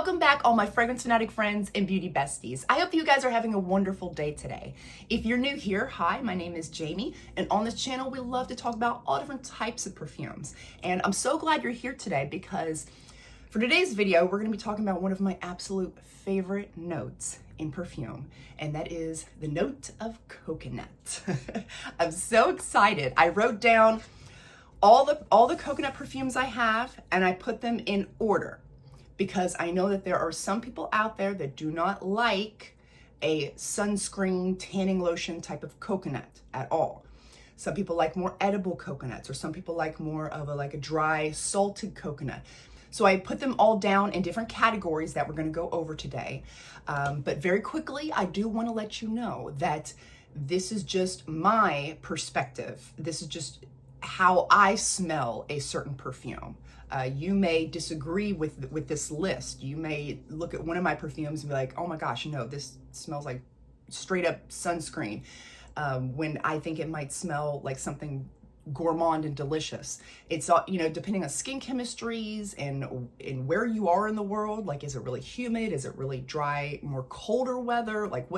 Welcome back, all my fragrance fanatic friends and beauty besties. I hope you guys are having a wonderful day today. If you're new here, hi, my name is Jamie, and on this channel, we love to talk about all different types of perfumes. And I'm so glad you're here today because for today's video, we're gonna be talking about one of my absolute favorite notes in perfume, and that is the note of coconut. I'm so excited. I wrote down all the coconut perfumes I have, and I put them in order, because I know that there are some people out there that do not like a sunscreen tanning lotion type of coconut at all. Some people like more edible coconuts, or some people like more of a dry salted coconut. So I put them all down in different categories that we're gonna go over today. But very quickly, I do wanna let you know that this is just my perspective. This is just how I smell a certain perfume. You may disagree with this list. You may look at one of my perfumes and be like, oh my gosh, no, this smells like straight up sunscreen, when I think it might smell like something gourmand and delicious. It's all, depending on skin chemistries and where you are in the world. Like, is it really humid? Is it really dry, more colder weather? Like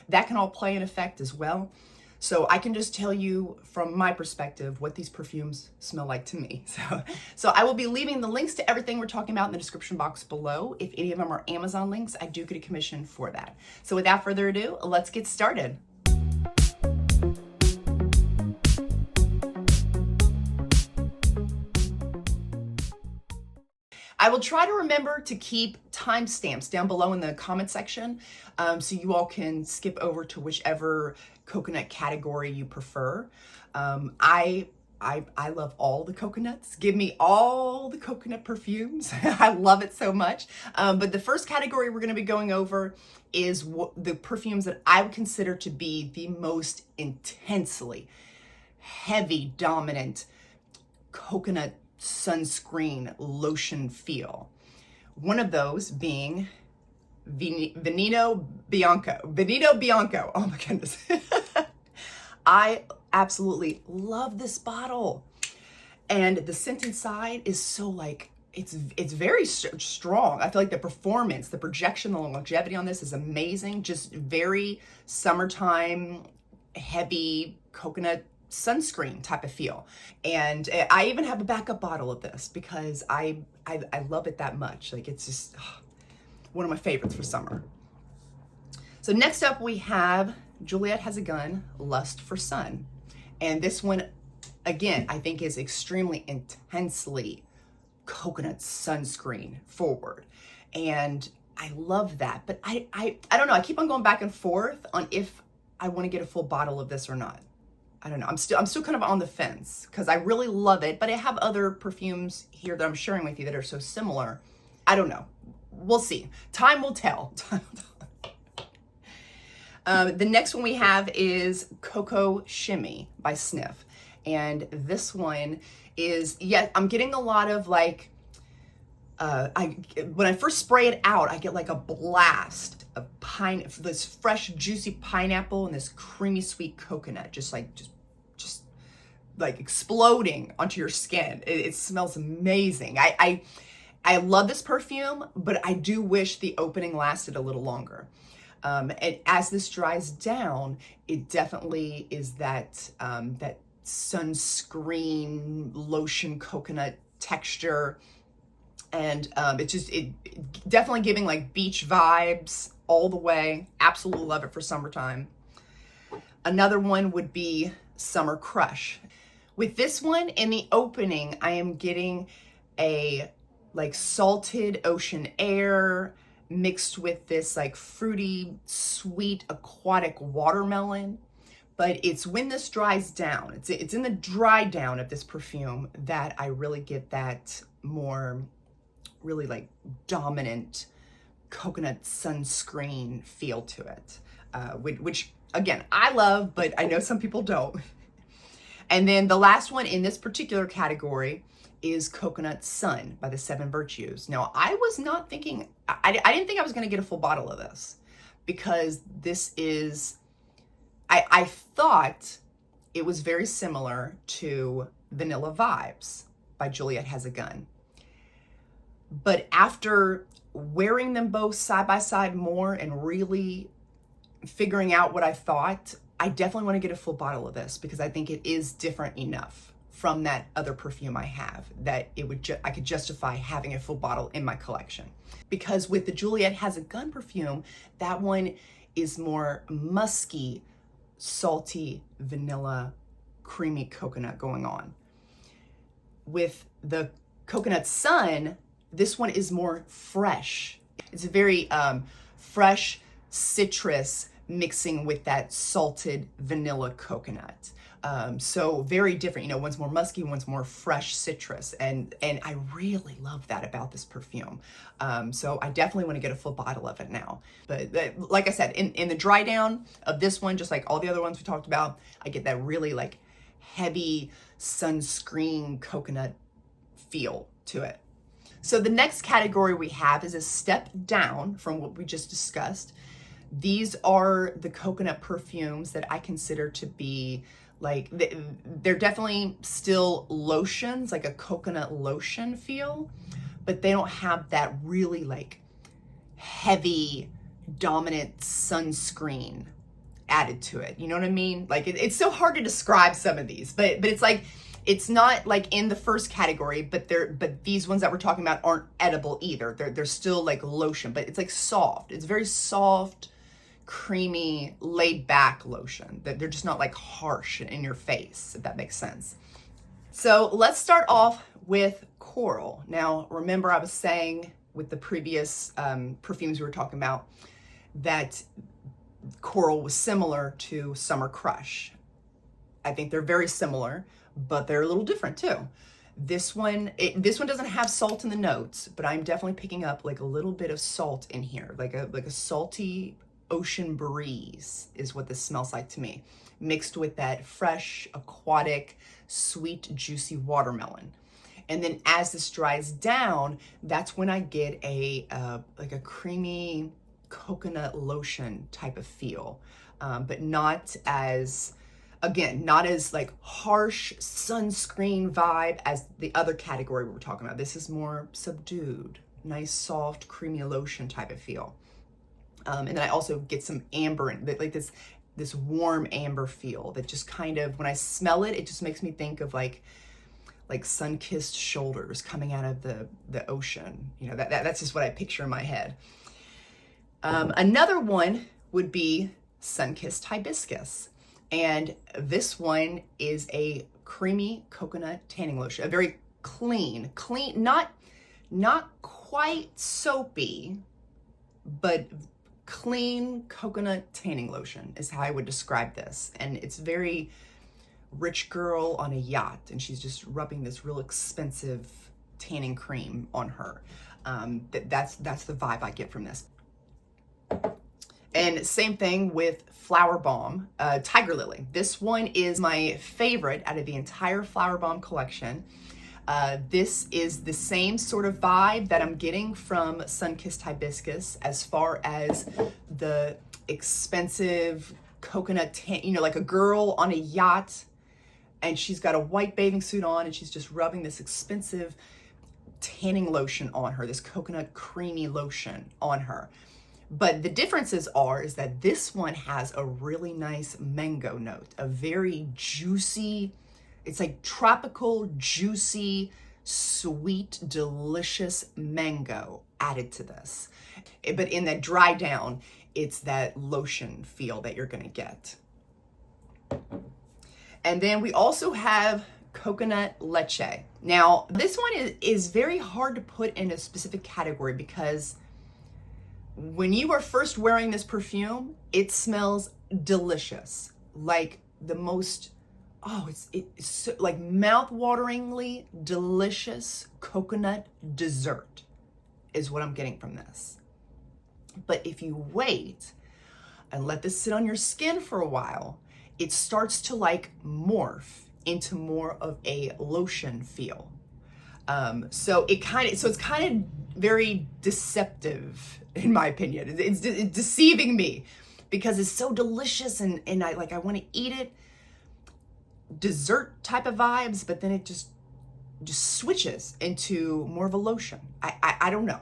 that can all play an effect as well. So I can just tell you from my perspective what these perfumes smell like to me. So I will be leaving the links to everything we're talking about in the description box below. If any of them are Amazon links, I do get a commission for that. So without further ado, let's get started. I will try to remember to keep timestamps down below in the comment section, so you all can skip over to whichever coconut category you prefer. I love all the coconuts. Give me all the coconut perfumes. I love it so much. But the first category we're going to be going over is the perfumes that I would consider to be the most intensely heavy, dominant coconut sunscreen lotion feel. One of those being Veneno Bianco. Oh my goodness. I absolutely love this bottle. And the scent inside is so it's very strong. I feel like the performance, the projection, the longevity on this is amazing. Just very summertime, heavy coconut sunscreen type of feel. And I even have a backup bottle of this because I love it that much. Like, it's just one of my favorites for summer. So next up we have Juliette Has a Gun, Lust for Sun. And this one, again, I think is extremely intensely coconut sunscreen forward. And I love that. But I don't know, I keep on going back and forth on if I want to get a full bottle of this or not. I don't know. I'm still kind of on the fence because I really love it, but I have other perfumes here that I'm sharing with you that are so similar. I don't know. We'll see. Time will tell. The next one we have is Cocoa Shimmy by Sniff. And this one is, I'm getting a lot of when I first spray it out, I get like a blast of this fresh, juicy pineapple and this creamy, sweet coconut, just exploding onto your skin. It smells amazing. I love this perfume, but I do wish the opening lasted a little longer. And as this dries down, it definitely is that sunscreen lotion coconut texture. And it definitely giving like beach vibes all the way. Absolutely love it for summertime. Another one would be Summer Crush. With this one, in the opening, I am getting a salted ocean air mixed with this fruity, sweet, aquatic watermelon. But it's when this dries down, it's in the dry down of this perfume that I really get that more really dominant coconut sunscreen feel to it, which again, I love, but I know some people don't. And then the last one in this particular category is Coconut Sun by the Seven Virtues. Now, I was not thinking, I didn't think I was going to get a full bottle of this, because this is, I thought it was very similar to Vanilla Vibes by Juliette Has a Gun. But after wearing them both side by side more and really figuring out what I thought, I definitely want to get a full bottle of this because I think it is different enough from that other perfume I have that it would I could justify having a full bottle in my collection. Because with the Juliet Has a Gun perfume, that one is more musky, salty, vanilla, creamy coconut going on. With the Coconut Sun, this one is more fresh. It's a very fresh citrus mixing with that salted vanilla coconut. So very different, you know, one's more musky, one's more fresh citrus. And I really love that about this perfume. So I definitely want to get a full bottle of it now. But like I said, in the dry down of this one, just like all the other ones we talked about, I get that really like heavy sunscreen coconut feel to it. So the next category we have is a step down from what we just discussed. These are the coconut perfumes that I consider to be like, they're definitely still lotions, like a coconut lotion feel, but they don't have that really like heavy, dominant sunscreen added to it. You know what I mean? Like it's so hard to describe some of these, but it's like, it's not like in the first category, but these ones that we're talking about aren't edible either. They're still like lotion, but it's like soft. It's very soft, creamy, laid back lotion. They're just not like harsh in your face, if that makes sense. So let's start off with Coral. Now, remember I was saying with the previous perfumes we were talking about that Coral was similar to Summer Crush. I think they're very similar, but they're a little different too. This one doesn't have salt in the notes, but I'm definitely picking up like a little bit of salt in here, like a salty ocean breeze is what this smells like to me, mixed with that fresh, aquatic, sweet, juicy watermelon. And then as this dries down, that's when I get like a creamy coconut lotion type of feel, but not as, again, not as like harsh sunscreen vibe as the other category we were talking about. This is more subdued, nice, soft, creamy lotion type of feel. And then I also get some amber, like this warm amber feel that just kind of, when I smell it, it just makes me think of like sun-kissed shoulders coming out of the ocean. You know, that's just what I picture in my head. Another one would be Sun-Kissed Hibiscus. And this one is a creamy coconut tanning lotion, a very clean, not quite soapy, but clean coconut tanning lotion is how I would describe this. And it's very rich girl on a yacht, and she's just rubbing this real expensive tanning cream on her. That's the vibe I get from this. And same thing with Flower Bomb, Tiger Lily. This one is my favorite out of the entire Flower Bomb collection. This is the same sort of vibe that I'm getting from Sun-Kissed Hibiscus as far as the expensive coconut tan, you know, like a girl on a yacht and she's got a white bathing suit on and she's just rubbing this expensive tanning lotion on her, this coconut creamy lotion on her. But the differences is that this one has a really nice mango note, a very juicy, it's like tropical, juicy, sweet, delicious mango added to this. But in that dry down, it's that lotion feel that you're gonna get. And then we also have Coconut Leche. Now, this one is very hard to put in a specific category because when you are first wearing this perfume, it smells delicious, like the most, it's so, like mouth-wateringly delicious coconut dessert is what I'm getting from this. But if you wait and let this sit on your skin for a while, it starts to like morph into more of a lotion feel. So it's kind of very deceptive, in my opinion. It's deceiving me because it's so delicious and I want to eat it. Dessert type of vibes, but then it just just switches into more of a lotion. I don't know.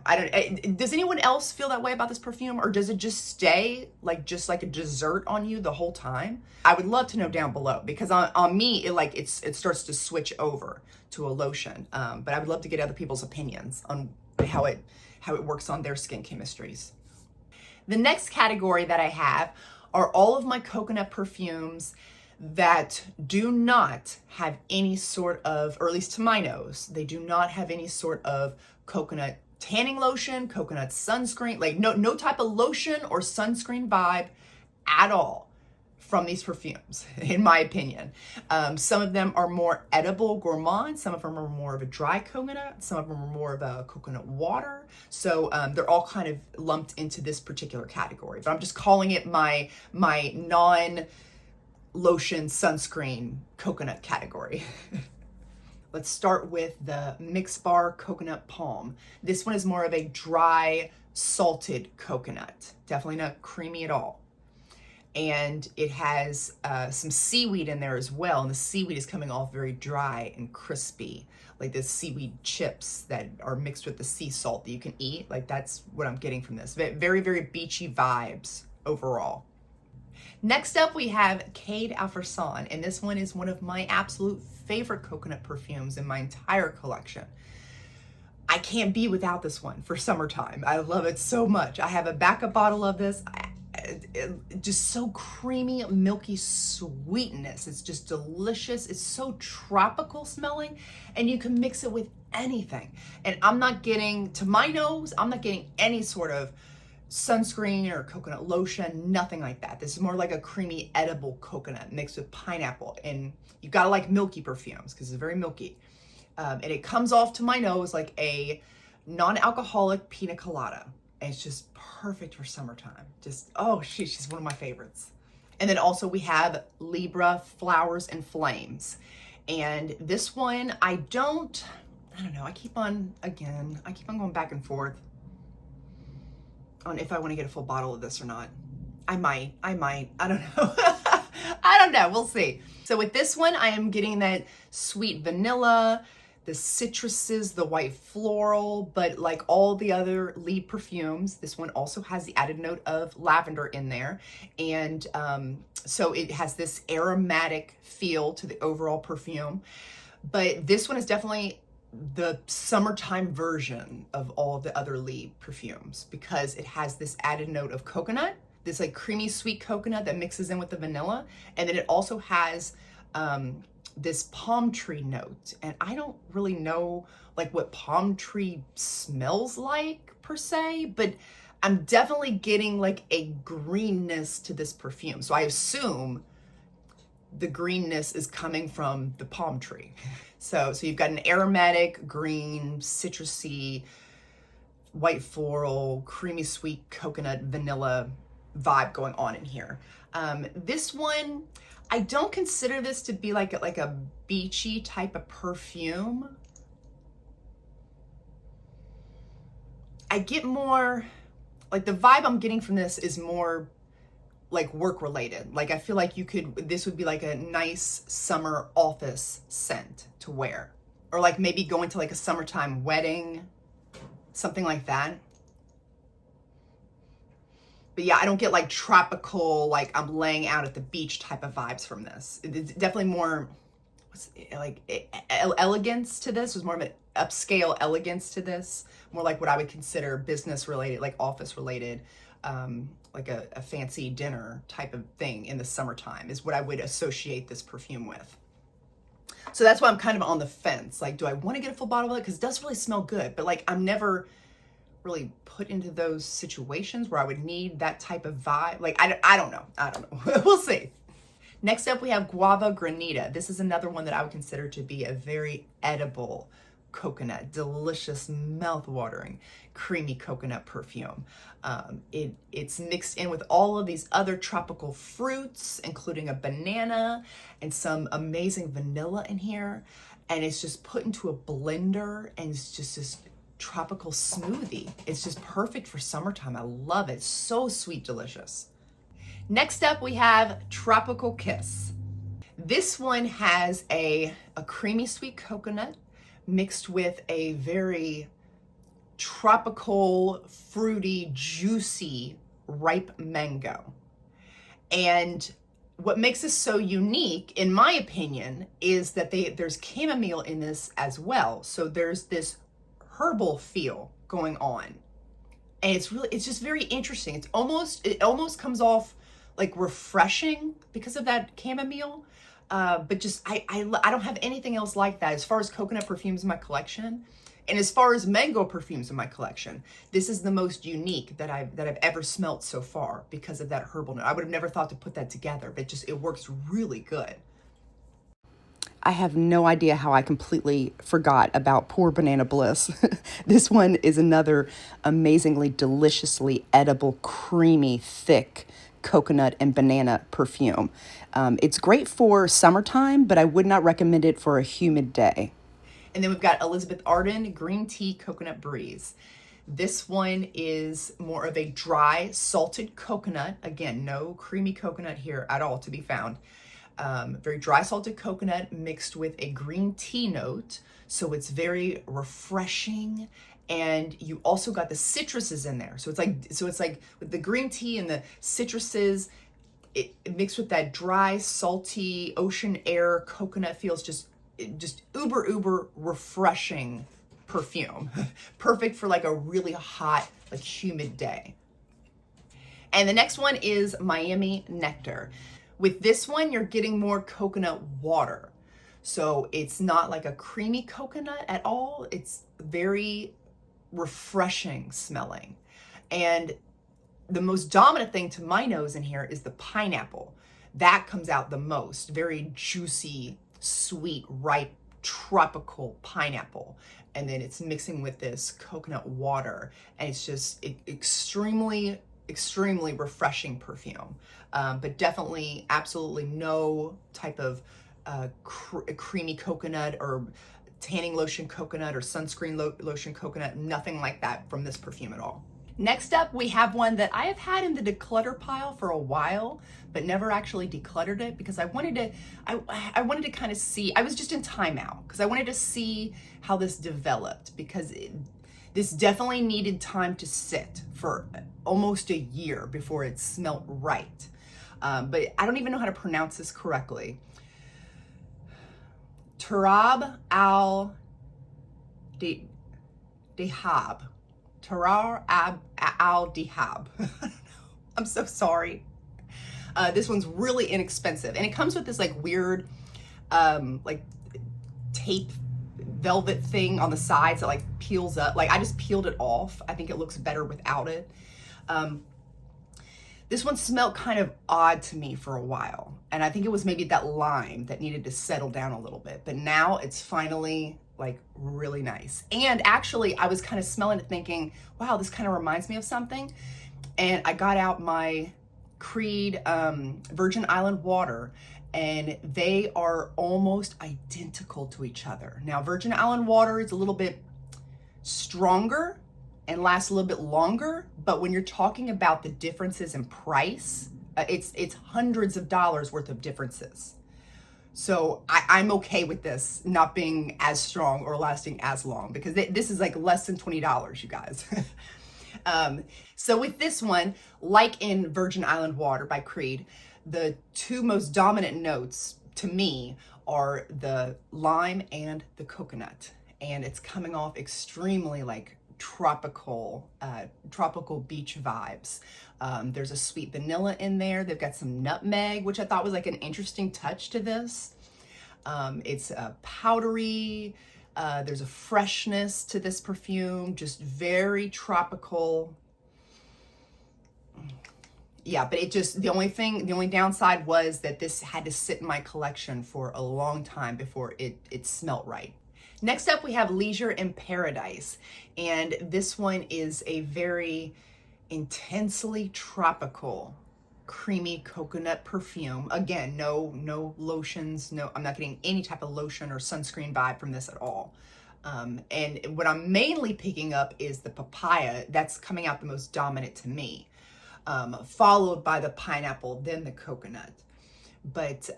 Does anyone else feel that way about this perfume, or does it just stay just like a dessert on you the whole time? I would love to know down below, because on me, it starts to switch over to a lotion. But I would love to get other people's opinions on how it works on their skin chemistries. The next category that I have are all of my coconut perfumes that do not have any sort of, or at least to my nose, they do not have any sort of coconut tanning lotion, coconut sunscreen, like no type of lotion or sunscreen vibe at all from these perfumes, in my opinion. Some of them are more edible gourmand, some of them are more of a dry coconut, some of them are more of a coconut water. So they're all kind of lumped into this particular category, but I'm just calling it my non lotion sunscreen coconut category. Let's start with the Mix Bar Coconut Palm. This one is more of a dry, salted coconut. Definitely not creamy at all. And it has some seaweed in there as well. And the seaweed is coming off very dry and crispy, like the seaweed chips that are mixed with the sea salt that you can eat. Like that's what I'm getting from this. Very, very beachy vibes overall. Next up, we have Cade Alan, and this one is one of my absolute favorite coconut perfumes in my entire collection. I can't be without this one for summertime. I love it so much. I have a backup bottle of this. Just so creamy, milky sweetness. It's just delicious. It's so tropical smelling, and you can mix it with anything. And I'm not getting, to my nose, I'm not getting any sort of sunscreen or coconut lotion, nothing like that. This is more like a creamy edible coconut mixed with pineapple, and you gotta like milky perfumes because it's very milky. And it comes off to my nose like a non-alcoholic pina colada, and it's just perfect for summertime. Just, oh, she's one of my favorites. And then also we have Libra Flowers and Flames, and this one I don't know, I keep on going back and forth on if I want to get a full bottle of this or not. I might, I don't know. I don't know, we'll see. So with this one, I am getting that sweet vanilla, the citruses, the white floral, but like all the other lead perfumes, this one also has the added note of lavender in there. And so it has this aromatic feel to the overall perfume. But this one is definitely the summertime version of all the other lead perfumes because it has this added note of coconut, this like creamy sweet coconut that mixes in with the vanilla, and then it also has this palm tree note. And I don't really know like what palm tree smells like per se, but I'm definitely getting like a greenness to this perfume. So I assume the greenness is coming from the palm tree. So you've got an aromatic, green, citrusy, white floral, creamy sweet coconut, vanilla vibe going on in here. This one, I don't consider this to be like a beachy type of perfume. I get more, like the vibe I'm getting from this is more like work related. Like I feel like this would be like a nice summer office scent to wear, or like maybe going to like a summertime wedding, something like that. But yeah, I don't get like tropical, like I'm laying out at the beach type of vibes from this. It's definitely more elegance to this. There's more of an upscale elegance to this, more like what I would consider business related, like office related, like a fancy dinner type of thing in the summertime is what I would associate this perfume with. So that's why I'm kind of on the fence. Like, do I want to get a full bottle of it? Because it does really smell good, but like I'm never really put into those situations where I would need that type of vibe. Like, I don't know. We'll see. Next up, we have Guava Granita. This is another one that I would consider to be a very edible coconut, delicious, mouth-watering, creamy coconut perfume. It's mixed in with all of these other tropical fruits, including a banana and some amazing vanilla in here. And it's just put into a blender, and it's just this tropical smoothie. It's just perfect for summertime. I love it. So sweet, delicious. Next up, we have Tropical Kiss. This one has a creamy sweet coconut mixed with a very tropical, fruity, juicy, ripe mango. And what makes this so unique, in my opinion, is that there's chamomile in this as well. So there's this herbal feel going on. And it's just very interesting. It almost comes off like refreshing because of that chamomile. But just, I don't have anything else like that as far as coconut perfumes in my collection. And as far as mango perfumes in my collection, this is the most unique that I've ever smelt so far because of that herbal note. I would have never thought to put that together, but it works really good. I have no idea how I completely forgot about Poor Banana Bliss. This one is another amazingly deliciously edible, creamy, thick coconut and banana perfume. It's great for summertime, but I would not recommend it for a humid day. And then we've got Elizabeth Arden Green Tea Coconut Breeze. This one is more of a dry, salted coconut. Again, no creamy coconut here at all to be found. Very dry, salted coconut mixed with a green tea note. So it's very refreshing. And you also got the citruses in there. So it's like with the green tea and the citruses, it mixed with that dry, salty, ocean air coconut feels just uber refreshing perfume. Perfect for like a really hot, like humid day. And the next one is Miami Nectar. With this one, you're getting more coconut water. So it's not like a creamy coconut at all. It's very refreshing smelling. And the most dominant thing to my nose in here is the pineapple. That comes out the most. Very juicy, sweet, ripe, tropical pineapple. And then it's mixing with this coconut water. And it's just extremely refreshing perfume. But definitely, absolutely no type of creamy coconut or tanning lotion coconut or sunscreen lotion coconut, nothing like that from this perfume at all. Next up, we have one that I have had in the declutter pile for a while, but never actually decluttered it because I wanted to kind of see, I was just in timeout because I wanted to see how this developed because this definitely needed time to sit for almost a year before it smelled right. But I don't even know how to pronounce this correctly. Tarab al Dihab. Tarar al Dihab. I'm so sorry. This one's really inexpensive. And it comes with this like weird, like tape velvet thing on the sides that like peels up. Like I just peeled it off. I think it looks better without it. This one smelled kind of odd to me for a while. And I think it was maybe that lime that needed to settle down a little bit. But now it's finally like really nice. And actually I was kind of smelling it thinking, wow, this kind of reminds me of something. And I got out my Creed Virgin Island water and they are almost identical to each other. Now Virgin Island water is a little bit stronger and lasts a little bit longer, but when you're talking about the differences in price, it's hundreds of dollars worth of differences. So I'm okay with this not being as strong or lasting as long because this is like less than $20, you guys. So with this one, like in Virgin Island Water by Creed, the two most dominant notes to me are the lime and the coconut. And it's coming off extremely like tropical beach vibes. There's a sweet vanilla in there. They've got some nutmeg, which I thought was like an interesting touch to this. It's powdery. There's a freshness to this perfume, just very tropical. Yeah, but the only downside was that this had to sit in my collection for a long time before it smelled right. Next up, we have Leisure in Paradise. And this one is a very intensely tropical, creamy coconut perfume. Again, no lotions, I'm not getting any type of lotion or sunscreen vibe from this at all. And what I'm mainly picking up is the papaya. That's coming out the most dominant to me, followed by the pineapple, then the coconut. but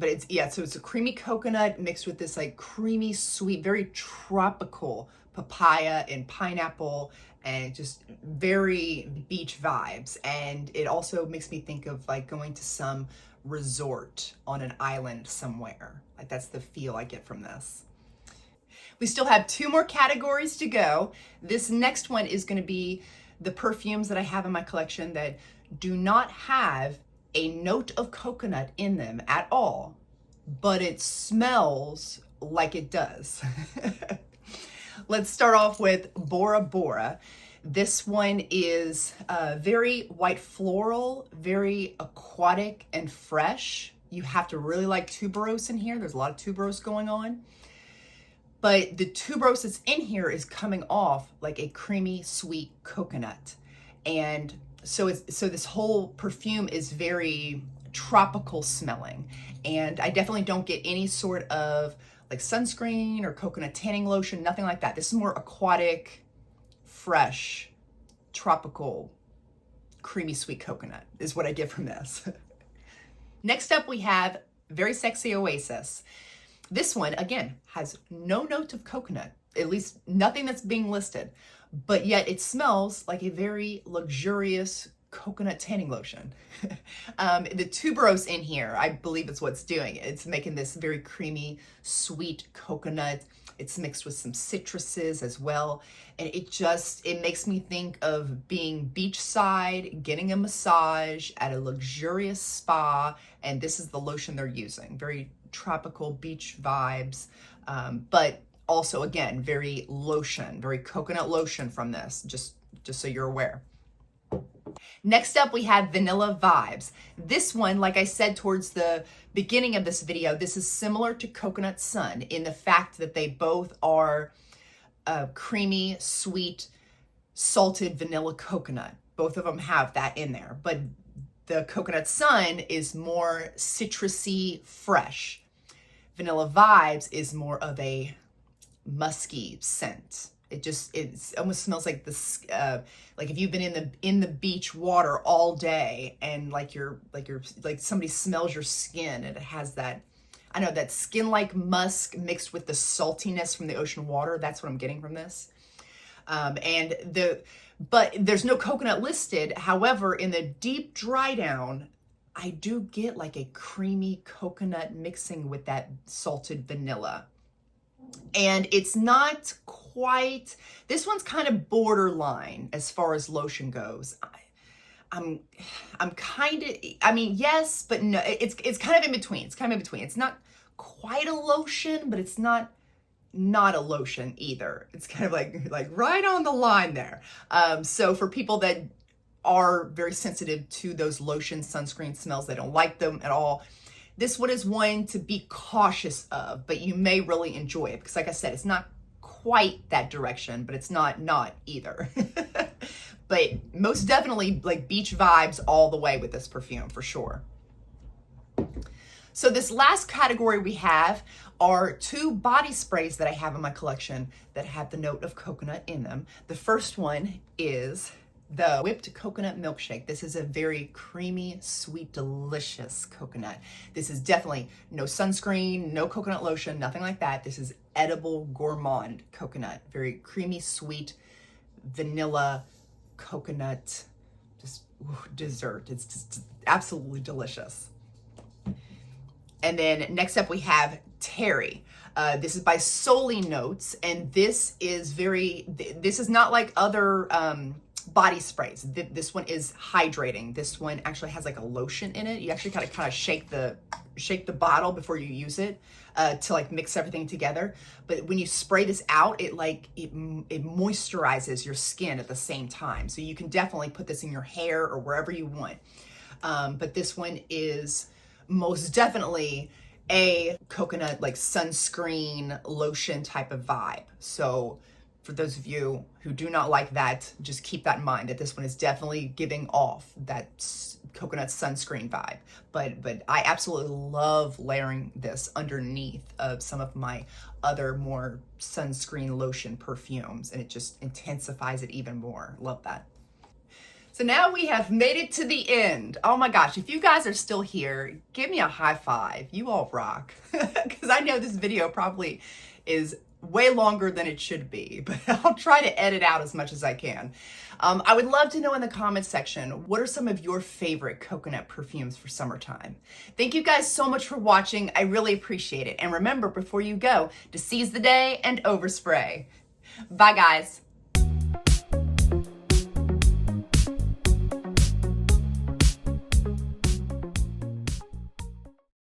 it's, yeah, so it's a creamy coconut mixed with this like creamy sweet, very tropical papaya and pineapple, and just very beach vibes. And it also makes me think of like going to some resort on an island somewhere. Like that's the feel I get from this. We still have 2 more categories to go. This next one is going to be the perfumes that I have in my collection that do not have a note of coconut in them at all, but it smells like it does. Let's start off with Bora Bora. This one is very white floral, very aquatic and fresh. You have to really like tuberose in here. There's a lot of tuberose going on. But the tuberose that's in here is coming off like a creamy, sweet coconut. And so this whole perfume is very tropical smelling. And I definitely don't get any sort of like sunscreen or coconut tanning lotion, nothing like that. This is more aquatic, fresh, tropical, creamy, sweet coconut is what I get from this. Next up, we have Very Sexy Oasis. This one, again, has no note of coconut, at least nothing that's being listed, but yet it smells like a very luxurious coconut tanning lotion. The tuberose in here, I believe it's what's doing it. It's making this very creamy, sweet coconut. It's mixed with some citruses as well. And it makes me think of being beachside, getting a massage at a luxurious spa. And this is the lotion they're using. Very tropical beach vibes, but also again, very lotion, very coconut lotion from this, just so you're aware. Next up, we have Vanilla Vibes. This one, like I said towards the beginning of this video, this is similar to Coconut Sun in the fact that they both are creamy, sweet, salted vanilla coconut. Both of them have that in there, but the Coconut Sun is more citrusy, fresh. Vanilla Vibes is more of a musky scent. It almost smells like this, like if you've been in the beach water all day and like somebody smells your skin and it has that, I know, that skin-like musk mixed with the saltiness from the ocean water. That's what I'm getting from this. But there's no coconut listed. However, in the deep dry down, I do get like a creamy coconut mixing with that salted vanilla. And it's not quite, this one's kind of borderline as far as lotion goes. I'm kind of, I mean, yes, but no, it's kind of in between. It's kind of in between. It's not quite a lotion, but it's not a lotion either. It's kind of like right on the line there. So for people that are very sensitive to those lotion sunscreen smells, they don't like them at all, this one is one to be cautious of, but you may really enjoy it because like I said, it's not quite that direction, but it's not either. But most definitely like beach vibes all the way with this perfume for sure. So this last category we have are 2 body sprays that I have in my collection that have the note of coconut in them. The first one is the Whipped Coconut Milkshake. This is a very creamy, sweet, delicious coconut. This is definitely no sunscreen, no coconut lotion, nothing like that. This is edible gourmand coconut. Very creamy, sweet, vanilla coconut, just dessert. It's just absolutely delicious. And then next up we have Terry. This is by Solely Notes, and this is not like other body sprays. This one is hydrating. This one actually has like a lotion in it. You actually kind of shake the bottle before you use it to like mix everything together. But when you spray this out, it moisturizes your skin at the same time. So you can definitely put this in your hair or wherever you want. But this one is most definitely a coconut like sunscreen lotion type of vibe. So for those of you who do not like that, just keep that in mind that this one is definitely giving off that coconut sunscreen vibe. But I absolutely love layering this underneath of some of my other more sunscreen lotion perfumes, and it just intensifies it even more. Love that. So now we have made it to the end. Oh my gosh, if you guys are still here, give me a high five. You all rock. Because I know this video probably is way longer than it should be, but I'll try to edit out as much as I can. I would love to know in the comments section, what are some of your favorite coconut perfumes for summertime? Thank you guys so much for watching. I really appreciate it. And remember, before you go, to seize the day and overspray. Bye guys.